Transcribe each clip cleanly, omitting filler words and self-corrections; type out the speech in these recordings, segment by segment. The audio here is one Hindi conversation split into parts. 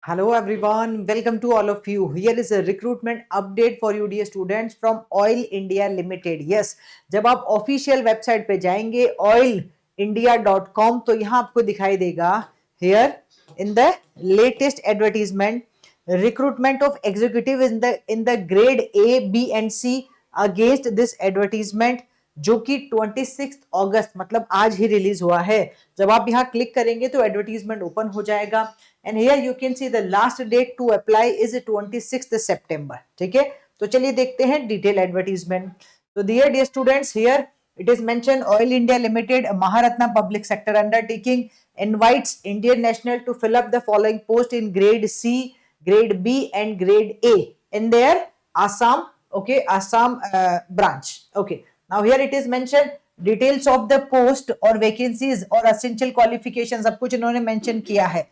Hello everyone, welcome to all of you. Here is a recruitment update for you dear students from Oil India Limited. Yes, जब आप ऑफिशियल वेबसाइट पे जाएंगे oilindia.com तो यहाँ आपको दिखाई देगा here in the latest advertisement recruitment of executive in the grade A, B and C against this advertisement जो कि 26 अगस्त मतलब आज ही रिलीज हुआ है। जब आप यहाँ क्लिक करेंगे तो एडवर्टीजमेंट ओपन हो जाएगा and here you can see the last date to apply is 26 सितंबर। ठीक है, तो चलिए देखते हैं डिटेल एडवर्टीजमेंट। तो dear students, here it is mentioned Oil India Limited, a Maharatna public sector undertaking, invites Indian national to fill up the following post in grade C, grade B and grade A in their Assam, okay, Assam branch. Okay, now here it is mentioned details of the post और vacancies और essential qualifications सब कुछ इन्होंने mention किया है।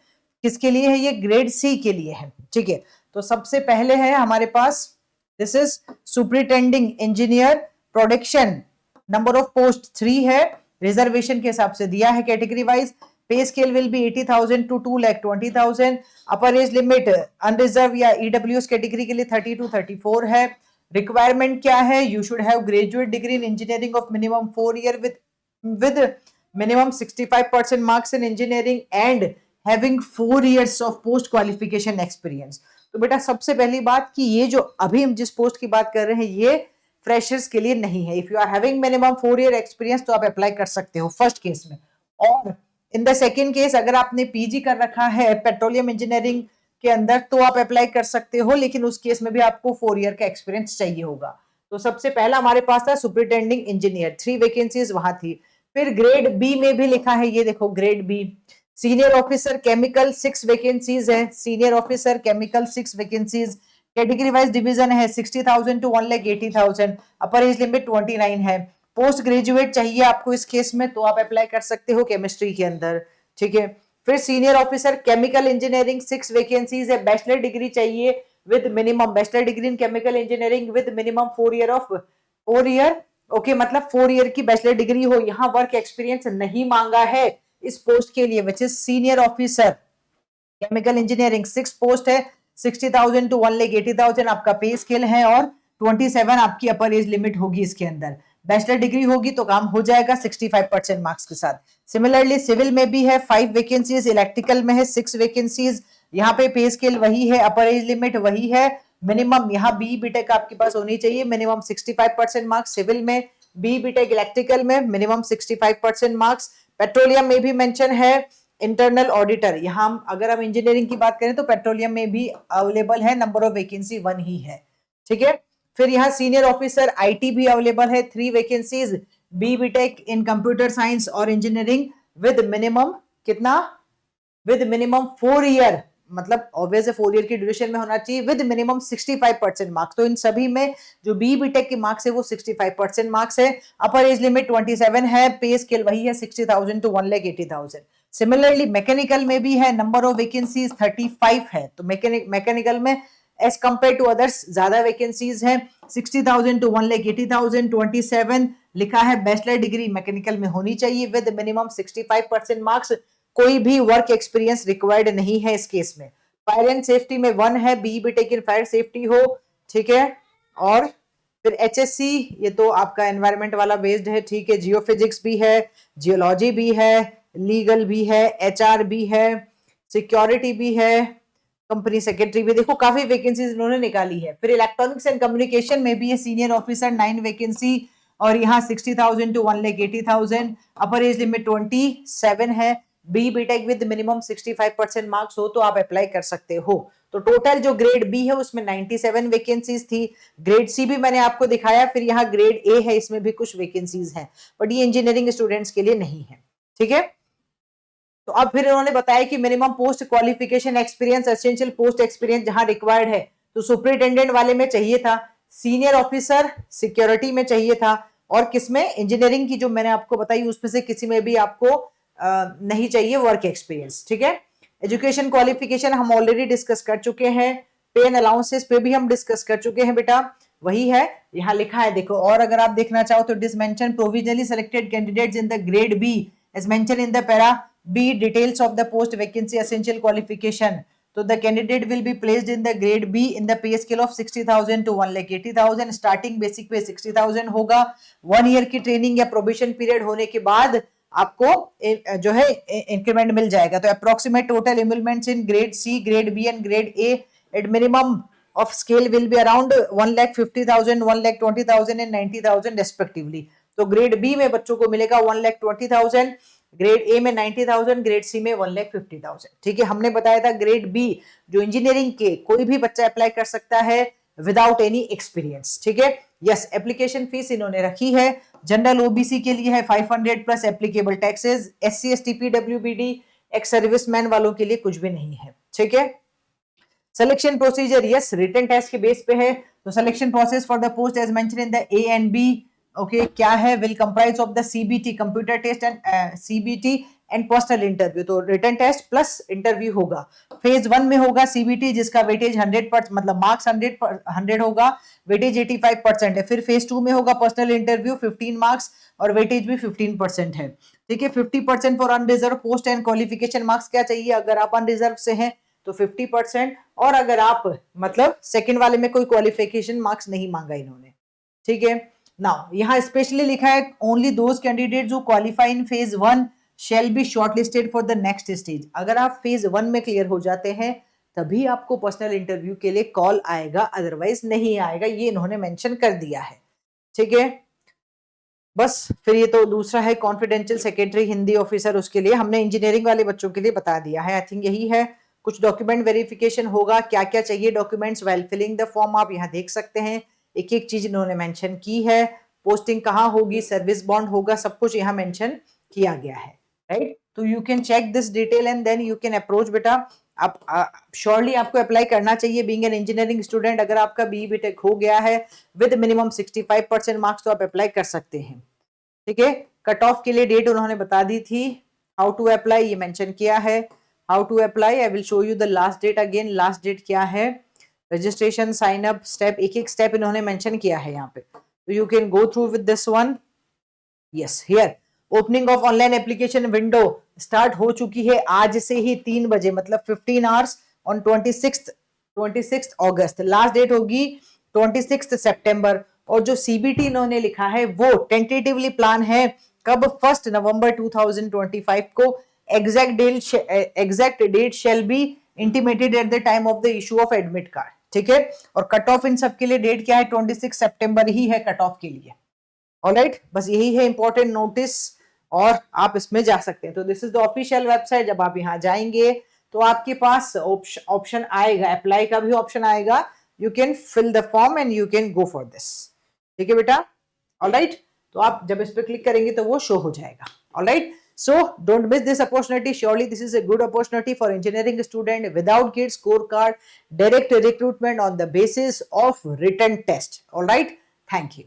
किसके लिए है? ये ग्रेड सी के लिए है। ठीक है, तो सबसे पहले है हमारे पास this is superintending engineer production, number of post 3 है, रिजर्वेशन के हिसाब से दिया है category wise. Pay scale will be 80,000 to 2,20,000। Upper age limit unreserve या ईडब्ल्यूएस कैटेगरी के लिए 30 to 34 है। रिक्वायरमेंट क्या है? You should have graduate degree in engineering of minimum 4 year with minimum 65% marks in engineering and having 4 years of post qualification experience. तो बेटा सबसे पहली बात कि ये जो अभी हम जिस पोस्ट की बात कर रहे हैं ये फ्रेशर्स के लिए नहीं है। If you are having minimum 4 year experience तो आप अप्लाई कर सकते हो फर्स्ट केस में। और इन द सेकेंड केस अगर आपने पीजी कर रखा है पेट्रोलियम इंजीनियरिंग के अंदर तो आप अप्लाई कर सकते हो, लेकिन उस केस में भी आपको 4 year का एक्सपीरियंस चाहिए होगा। तो सबसे पहला हमारे पास था सुपरिटेंडिंग इंजीनियर, 3 वैकेंसीज वहां थी। फिर ग्रेड बी में भी लिखा है, ये देखो grade B senior officer chemical 6 vacancies है। Senior officer chemical 6 vacancies, category wise division है 60,000 टू 1,80,000। अपर एज लिमिट 29 है। पोस्ट ग्रेजुएट चाहिए आपको इस केस में तो आप अप्लाई कर सकते हो केमिस्ट्री के अंदर। ठीक है, फिर senior officer chemical engineering 6 vacancies है। बैचलर डिग्री चाहिए with minimum bachelor degree in chemical engineering with minimum 4 year okay, मतलब 4 year की बैचलर डिग्री हो। यहाँ वर्क एक्सपीरियंस नहीं मांगा है इस पोस्ट के लिए which is senior officer chemical engineering. 6 post है, 60,000 टू 1,80,000 आपका पे स्केल है और 27 आपकी अपर एज लिमिट होगी इसके अंदर। बैचलर डिग्री होगी तो काम हो जाएगा 65% मार्क्स के साथ। सिमिलरली सिविल में भी है 5 वैकेंसीज, इलेक्ट्रिकल में है 6 वैकेंसीज। यहाँ पे पे स्केल वही है, अपर एज लिमिट वही है। मिनिमम यहाँ बी बीटेक आपके पास होनी चाहिए, मिनिमम 65% मार्क्स सिविल में, बी बीटेक इलेक्ट्रिकल में मिनिमम 65% मार्क्स। पेट्रोलियम में भी मेंशन है इंटरनल ऑडिटर। यहाँ अगर हम इंजीनियरिंग की बात करें तो पेट्रोलियम में भी अवेलेबल है, नंबर ऑफ वैकेंसी 1 ही है। ठीक है, फिर यहाँ सीनियर ऑफिसर आईटी भी अवेलेबल है, 3 vacancies. B BTech in computer science और इंजीनियरिंग विद मिनिमम कितना? विद मिनिमम 4 year, मतलब ऑब्वियस 4 year की ड्यूरेशन में होना चाहिए विद मिनिमम 65% मार्क्स। तो इन सभी में जो बी बीटेक के मार्क्स है वो 65% मार्क्स है। अपर एज लिमिट 27 है, पे स्केल वही है 60,000 टू 1,80,000। सिमिलरली मैकेनिकल में भी है, नंबर ऑफ वैकेंसीज 35 है। तो मैकेनिकल में एज कंपेयर टू अदर्स ज्यादा वैकेंसीज है, 60,000 टू 1,80,000। 27 लिखा है बैचलर डिग्री मैकेनिकल में होनी चाहिए विद मिनिमम 65% मार्क्स। कोई भी वर्क एक्सपीरियंस रिक्वायर्ड नहीं है इस केस में। फायर एंड सेफ्टी में 1 है, B BTech in fire safety हो। ठीक है, और फिर एचएससी ये तो आपका एनवायरमेंट वाला बेस्ड है। ठीक है, जियो फिजिक्स भी है, जियोलॉजी भी है, लीगल भी है, एचआर भी है, सिक्योरिटी भी है, कंपनी सेक्रेटरी भी। देखो काफी वैकेंसीज इन्होंने निकाली है। फिर इलेक्ट्रॉनिक्स एंड कम्युनिकेशन में भी है सीनियर ऑफिसर 9 वैकेंसी और यहाँ 60,000 टू 1,80,000। अपर एज लिमिट 27 है। B BTech with minimum 65% marks हो तो आप अप्लाई कर सकते हो। तो टोटल जो ग्रेड बी है उसमें 97 वैकेंसीज थी। ग्रेड सी भी मैंने आपको दिखाया, फिर यहाँ ग्रेड ए है, इसमें भी कुछ वैकेंसीज हैं, बट ये इंजीनियरिंग स्टूडेंट्स के लिए नहीं है। ठीक है, तो अब फिर उन्होंने बताया कि minimum post qualification experience, essential post experience जहां रिक्वायर्ड है तो सुपरिटेंडेंट वाले में चाहिए था, सीनियर ऑफिसर सिक्योरिटी में चाहिए था, और किसमें? इंजीनियरिंग की जो मैंने आपको बताई उसमें से किसी में भी आपको नहीं चाहिए वर्क एक्सपीरियंस। ठीक है, एजुकेशन क्वालिफिकेशन हम ऑलरेडी डिस्कस कर चुके हैं, पे एंड अलाउंसेस पे भी हम डिस्कस कर चुके हैं बेटा, वही है यहाँ लिखा है देखो। और अगर आप देखना चाहो तो this mention provisionally selected candidates in the grade B as mention in the para B details of the post vacancy essential qualification. तो the candidate will be placed in the grade B in the pay scale of 60,000 to 1,80,000। Starting basic pay 60,000 होगा। 1 ईयर की ट्रेनिंग या प्रोबेशन पीरियड होने के बाद आपको जो है इंक्रीमेंट मिल जाएगा। तो approximate total enrolments in grade C, grade B and grade A at minimum of scale will be around 1,50,000, 1,20,000 and 90,000 respectively। तो ग्रेड बी में बच्चों को मिलेगा 1,20,000, ग्रेड ए में 90,000, ग्रेड सी में 1,50,000। ठीक है, हमने बताया था ग्रेड बी जो इंजीनियरिंग के कोई भी बच्चा अप्लाई कर सकता है विदाउट एनी एक्सपीरियंस। ठीक है, यस, एप्लीकेशन फीस इन्होंने रखी है। जनरल ओबीसी के लिए है 500 plus applicable taxes. SC ST पीडब्ल्यूबीडी एक्स सर्विसमैन वालों के लिए कुछ भी नहीं है। ठीक है, selection procedure, yes, written test के बेस पे है। तो selection process for the post as mention in the A and B, okay, क्या है, will comprise of the CBT computer test and CBT and personal interview. तो रिटन टेस्ट प्लस इंटरव्यू होगा। फेज 1 में होगा सीबीटी जिसका वेटेज 100% मतलब मार्क्स 100 होगा, वेटेज 85% है। फिर फेज 2 में होगा पर्सनल इंटरव्यू 15 मार्क्स और वेटेज भी 15% है। ठीक है, 50% for unreserved post and qualification marks क्या चाहिए, अगर आप अनरिजर्व से हैं तो 50%, और अगर आप मतलब सेकंड वाले में कोई क्वालिफिकेशन मार्क्स नहीं मांगा इन्होंने। ठीक है, नाउ यहाँ स्पेशली लिखा है ओनली दोज कैंडिडेट जो qualify in phase 1 shall be shortlisted for the next stage. अगर आप फेज 1 में क्लियर हो जाते हैं तभी आपको पर्सनल इंटरव्यू के लिए कॉल आएगा, अदरवाइज नहीं आएगा, ये इन्होंने मेंशन कर दिया है। ठीक है, बस फिर ये तो दूसरा है कॉन्फिडेंशियल सेक्रेटरी हिंदी ऑफिसर, उसके लिए हमने इंजीनियरिंग वाले बच्चों के लिए बता दिया है। आई थिंक यही है। कुछ डॉक्यूमेंट वेरिफिकेशन होगा, क्या क्या चाहिए documents well filling the form, आप यहाँ देख सकते हैं, एक एक चीज इन्होंने मेंशन की है। पोस्टिंग कहाँ होगी, सर्विस बॉन्ड होगा, सब कुछ यहाँ मेंशन किया गया है, राइट। तो you can check this detail and then you can approach. बेटा आप श्योरली आपको अप्लाई करना चाहिए बीइंग एन इंजीनियरिंग स्टूडेंट। अगर आपका बीई बीटेक हो गया है विद मिनिमम 65% मार्क्स तो आप अप्लाई कर सकते हैं। ठीक है, कट ऑफ के लिए डेट उन्होंने बता दी थी। हाउ टू अप्लाई ये मेंशन किया है। How to apply I will show you the last date again. Last date क्या है, रजिस्ट्रेशन, साइन अप स्टेप, एक एक स्टेप इन्होंने मेंशन किया है यहाँ पे, तो you can go through with this one. Yes, here opening of online application window start हो चुकी है आज से ही 3 बजे, मतलब 15 आवर्स ऑन 26 अगस्त। लास्ट डेट होगी 26 सितंबर। और जो सीबीटी इन्होंने लिखा है वो टेंटेटिवली प्लान है कब, 1 नवंबर 2025 को। Exact date shall be intimated at the time of the issue of admit card. ठीक है, और कट ऑफ इन सब के लिए डेट क्या है, 26 सितंबर ही है कट ऑफ के लिए। ऑलराइट, बस यही है इंपॉर्टेंट नोटिस और आप इसमें जा सकते हैं। तो this is the official website. जब आप यहाँ जाएंगे तो आपके पास ऑप्शन आएगा, अप्लाई का भी ऑप्शन आएगा। You can fill the form and you can go for this. ठीक है बेटा, ऑलराइट। तो आप जब इस पर क्लिक करेंगे तो वो शो हो जाएगा। Alright, so don't miss this opportunity. Surely this is a good opportunity for engineering student without GATE scorecard, direct recruitment on the basis of written test. All right, thank you.